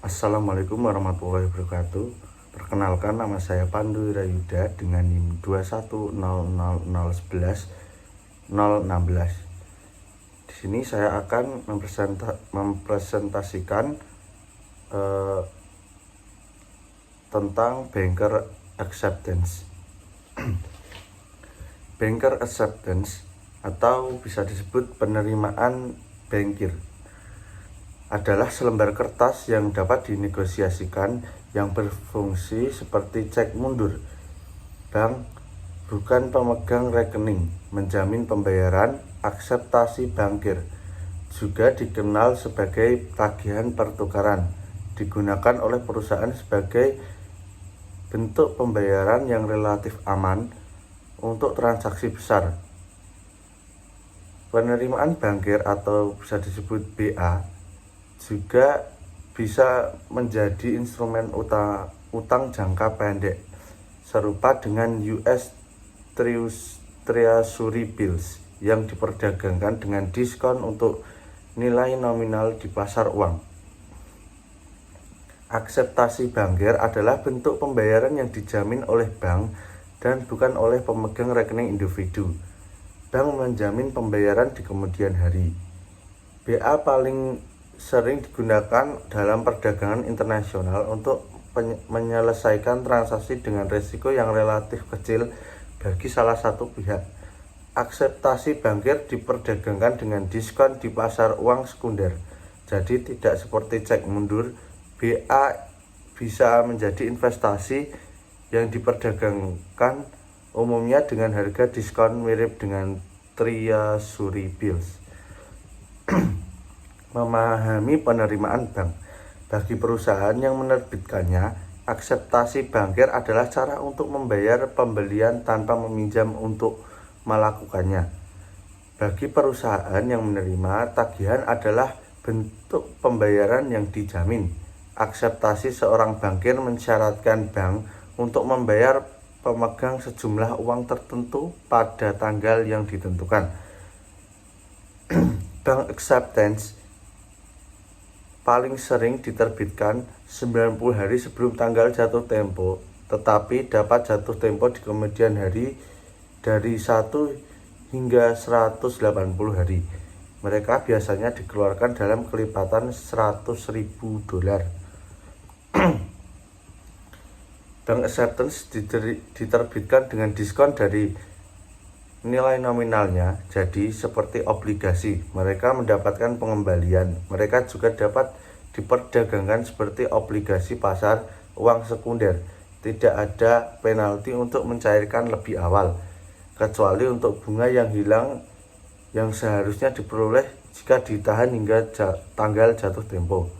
Assalamualaikum warahmatullahi wabarakatuh. Perkenalkan, nama saya Pandu Wirayuda dengan NIM 2100011 Di sini saya akan mempresentasikan tentang banker acceptance. Banker acceptance atau bisa disebut penerimaan bankir adalah selembar kertas yang dapat dinegosiasikan yang berfungsi seperti cek mundur. Bank bukan pemegang rekening, menjamin pembayaran. Akseptasi bankir juga dikenal sebagai tagihan pertukaran, digunakan oleh perusahaan sebagai bentuk pembayaran yang relatif aman untuk transaksi besar. Penerimaan bankir atau bisa disebut BA juga bisa menjadi instrumen utang jangka pendek serupa dengan US Treasury Bills yang diperdagangkan dengan diskon untuk nilai nominal di pasar uang. Akseptasi bankir adalah bentuk pembayaran yang dijamin oleh bank dan bukan oleh pemegang rekening individu. Bank menjamin pembayaran di kemudian hari. BA paling sering digunakan dalam perdagangan internasional untuk menyelesaikan transaksi dengan risiko yang relatif kecil bagi salah satu pihak. Akseptasi bankir diperdagangkan dengan diskon di pasar uang sekunder. Jadi tidak seperti cek mundur, BA bisa menjadi investasi yang diperdagangkan umumnya dengan harga diskon mirip dengan Treasury Bills. Memahami penerimaan bank. Bagi perusahaan yang menerbitkannya, akseptasi bankir adalah cara untuk membayar pembelian tanpa meminjam untuk melakukannya. Bagi perusahaan yang menerima, tagihan adalah bentuk pembayaran yang dijamin. Akseptasi seorang bankir mensyaratkan bank untuk membayar pemegang sejumlah uang tertentu pada tanggal yang ditentukan. Bank acceptance paling sering diterbitkan 90 hari sebelum tanggal jatuh tempo, tetapi dapat jatuh tempo di kemudian hari dari 1 hingga 180 hari. Mereka biasanya dikeluarkan dalam kelipatan $100.000. Bank acceptance diterbitkan dengan diskon dari nilai nominalnya, jadi seperti obligasi. Mereka mendapatkan pengembalian. Mereka juga dapat diperdagangkan seperti obligasi pasar uang sekunder. Tidak ada penalti untuk mencairkan lebih awal, kecuali untuk bunga yang hilang yang seharusnya diperoleh jika ditahan hingga tanggal jatuh tempo.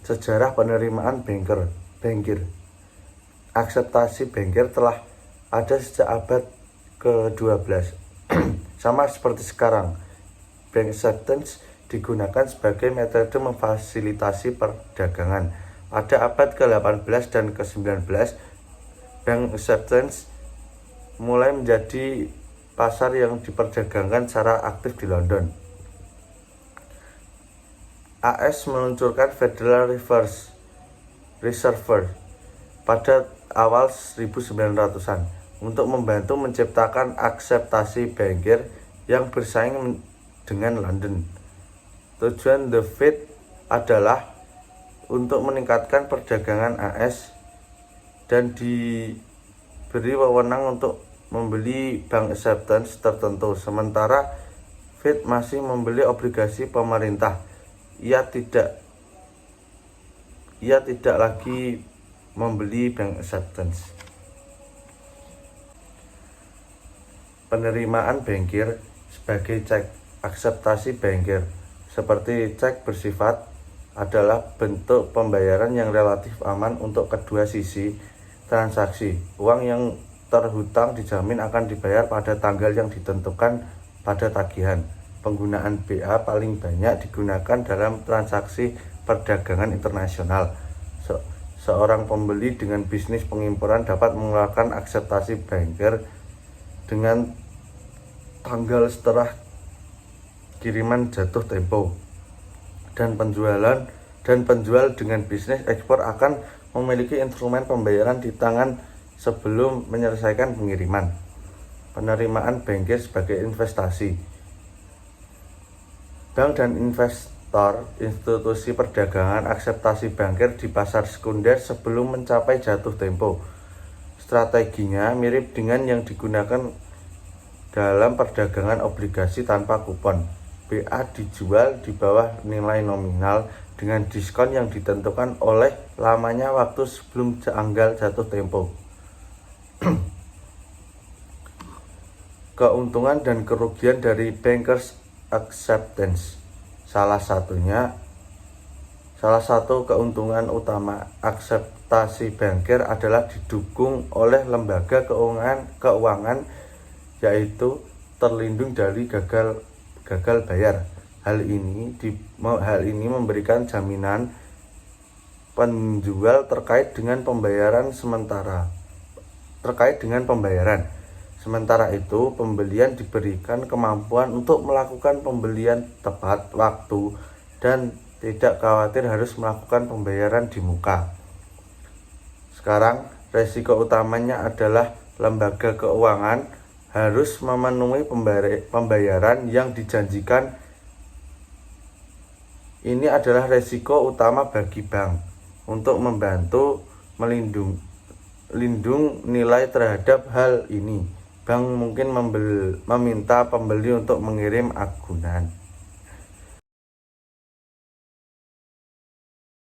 Sejarah penerimaan bankir. Akseptasi bankir telah ada sejak abad ke-12. Sama seperti sekarang, bank acceptance digunakan sebagai metode memfasilitasi perdagangan. Pada abad ke-18 dan ke-19, bank acceptance mulai menjadi pasar yang diperdagangkan secara aktif di London. AS meluncurkan Federal Reserve pada awal 1900-an untuk membantu menciptakan akseptasi bankir yang bersaing dengan London. Tujuan The Fed adalah untuk meningkatkan perdagangan AS dan diberi wewenang untuk membeli bank acceptance tertentu. Sementara Fed masih membeli obligasi pemerintah. Ia tidak lagi membeli bank acceptance. Penerimaan bankir sebagai cek. Akseptasi bankir seperti cek bersifat adalah bentuk pembayaran yang relatif aman untuk kedua sisi transaksi. Uang yang terhutang dijamin akan dibayar pada tanggal yang ditentukan pada tagihan. Penggunaan BA paling banyak digunakan dalam transaksi perdagangan internasional. Seorang pembeli dengan bisnis pengimporan dapat mengeluarkan akseptasi bankir dengan tanggal setelah kiriman jatuh tempo, dan penjualan dan penjual dengan bisnis ekspor akan memiliki instrumen pembayaran di tangan sebelum menyelesaikan pengiriman. Penerimaan bankir sebagai investasi. Bank dan investor institusi perdagangan akseptasi bankir di pasar sekunder sebelum mencapai jatuh tempo. Strateginya mirip dengan yang digunakan dalam perdagangan obligasi tanpa kupon. BA dijual di bawah nilai nominal dengan diskon yang ditentukan oleh lamanya waktu sebelum tanggal jatuh tempo. Keuntungan dan kerugian dari bankers acceptance. Salah satu keuntungan utama akseptasi bankir adalah didukung oleh lembaga keuangan yaitu terlindung dari gagal bayar. Hal ini memberikan jaminan penjual terkait dengan pembayaran. Sementara itu, pembelian diberikan kemampuan untuk melakukan pembelian tepat waktu dan tidak khawatir harus melakukan pembayaran di muka. Sekarang, resiko utamanya adalah lembaga keuangan harus memenuhi pembayaran yang dijanjikan. Ini adalah resiko utama bagi bank untuk membantu melindung nilai terhadap hal ini. Bank mungkin meminta pembeli untuk mengirim agunan.